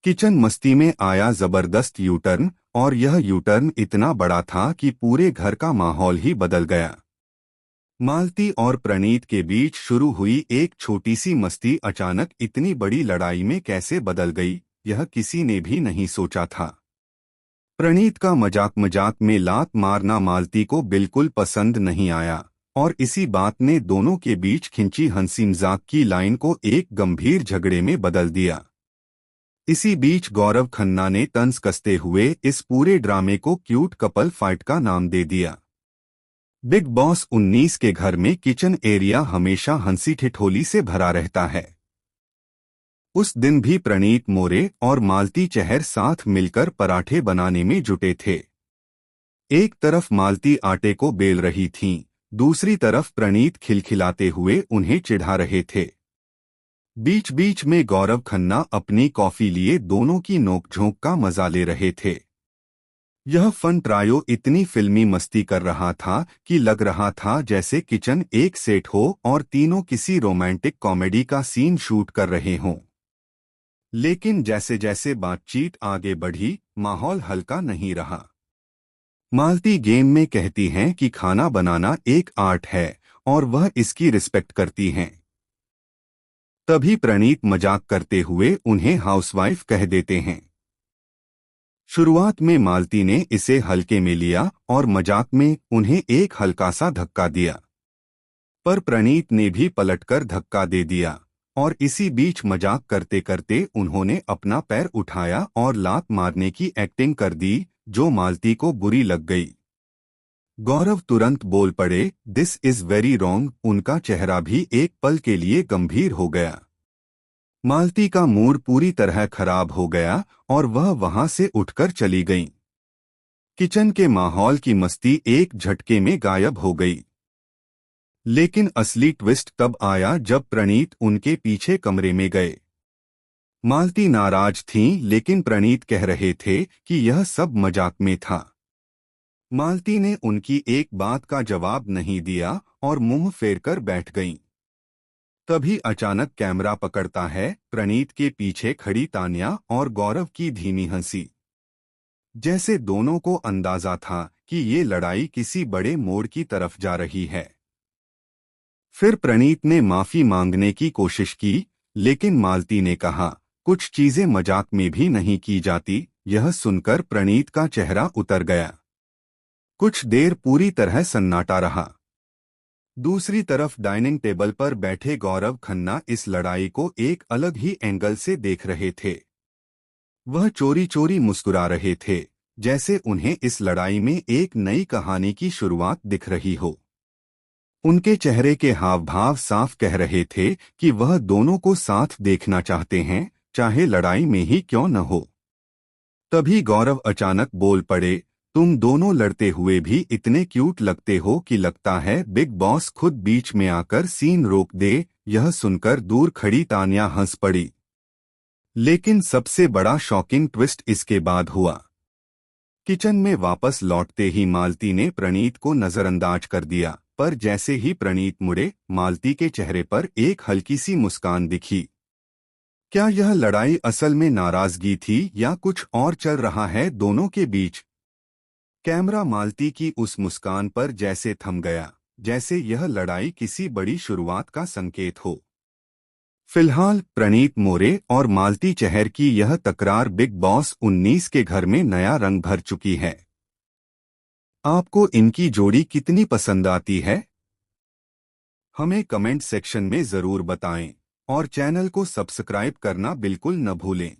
Kitchen मस्ती में आया जबरदस्त यूटर्न, और यह यूटर्न इतना बड़ा था कि पूरे घर का माहौल ही बदल गया। मालती और प्रणीत के बीच शुरू हुई एक छोटी सी मस्ती अचानक इतनी बड़ी लड़ाई में कैसे बदल गई, यह किसी ने भी नहीं सोचा था। प्रणीत का मजाक मजाक में लात मारना मालती को बिल्कुल पसंद नहीं आया, और इसी बात ने दोनों के बीच खिंची हंसी मजाक की लाइन को एक गंभीर झगड़े में बदल दिया। इसी बीच गौरव खन्ना ने तंज कसते हुए इस पूरे ड्रामे को क्यूट कपल फाइट का नाम दे दिया। बिग बॉस 19 के घर में किचन एरिया हमेशा हंसी ठिठोली से भरा रहता है। उस दिन भी प्रणीत मोरे और मालती चहर साथ मिलकर पराठे बनाने में जुटे थे। एक तरफ मालती आटे को बेल रही थीं, दूसरी तरफ प्रणीत खिलखिलाते हुए उन्हें चिढ़ा रहे थे। बीच बीच में गौरव खन्ना अपनी कॉफी लिए दोनों की नोकझोंक का मजा ले रहे थे। यह फन ट्रायो इतनी फिल्मी मस्ती कर रहा था कि लग रहा था जैसे किचन एक सेट हो और तीनों किसी रोमांटिक कॉमेडी का सीन शूट कर रहे हों। लेकिन जैसे जैसे बातचीत आगे बढ़ी, माहौल हल्का नहीं रहा। मालती गेम में कहती हैं कि खाना बनाना एक आर्ट है और वह इसकी रिस्पेक्ट करती हैं। तभी प्रणीत मजाक करते हुए उन्हें हाउसवाइफ कह देते हैं। शुरुआत में मालती ने इसे हल्के में लिया और मजाक में उन्हें एक हल्का सा धक्का दिया, पर प्रणीत ने भी पलटकर धक्का दे दिया, और इसी बीच मजाक करते करते उन्होंने अपना पैर उठाया और लात मारने की एक्टिंग कर दी, जो मालती को बुरी लग गई। गौरव तुरंत बोल पड़े, दिस इज वेरी रॉन्ग। उनका चेहरा भी एक पल के लिए गंभीर हो गया। मालती का मूड पूरी तरह खराब हो गया और वह वहां से उठकर चली गईं। किचन के माहौल की मस्ती एक झटके में गायब हो गई। लेकिन असली ट्विस्ट तब आया जब प्रणीत उनके पीछे कमरे में गए। मालती नाराज थीं, लेकिन प्रणीत कह रहे थे कि यह सब मजाक में था। मालती ने उनकी एक बात का जवाब नहीं दिया और मुंह फेरकर बैठ गईं। तभी अचानक कैमरा पकड़ता है प्रणीत के पीछे खड़ी तान्या और गौरव की धीमी हंसी। जैसे दोनों को अंदाजा था कि ये लड़ाई किसी बड़े मोड़ की तरफ जा रही है। फिर प्रणीत ने माफी मांगने की कोशिश की, लेकिन मालती ने कहा, कुछ चीजें मजाक में भी नहीं की जाती। यह सुनकर प्रणीत का चेहरा उतर गया। कुछ देर पूरी तरह सन्नाटा रहा। दूसरी तरफ डाइनिंग टेबल पर बैठे गौरव खन्ना इस लड़ाई को एक अलग ही एंगल से देख रहे थे। वह चोरी चोरी मुस्कुरा रहे थे, जैसे उन्हें इस लड़ाई में एक नई कहानी की शुरुआत दिख रही हो। उनके चेहरे के हाव भाव साफ कह रहे थे कि वह दोनों को साथ देखना चाहते हैं, चाहे लड़ाई में ही क्यों न हो। तभी गौरव अचानक बोल पड़े, तुम दोनों लड़ते हुए भी इतने क्यूट लगते हो कि लगता है बिग बॉस खुद बीच में आकर सीन रोक दे। यह सुनकर दूर खड़ी तान्या हंस पड़ी। लेकिन सबसे बड़ा शॉकिंग ट्विस्ट इसके बाद हुआ। किचन में वापस लौटते ही मालती ने प्रणीत को नजरअंदाज कर दिया, पर जैसे ही प्रणीत मुड़े, मालती के चेहरे पर एक हल्की सी मुस्कान दिखी। क्या यह लड़ाई असल में नाराजगी थी या कुछ और चल रहा है दोनों के बीच? कैमरा मालती की उस मुस्कान पर जैसे थम गया, जैसे यह लड़ाई किसी बड़ी शुरुआत का संकेत हो। फिलहाल प्रणीत मोरे और मालती चहर की यह तकरार बिग बॉस 19 के घर में नया रंग भर चुकी है। आपको इनकी जोड़ी कितनी पसंद आती है? हमें कमेंट सेक्शन में जरूर बताएं और चैनल को सब्सक्राइब करना बिल्कुल न भूलें।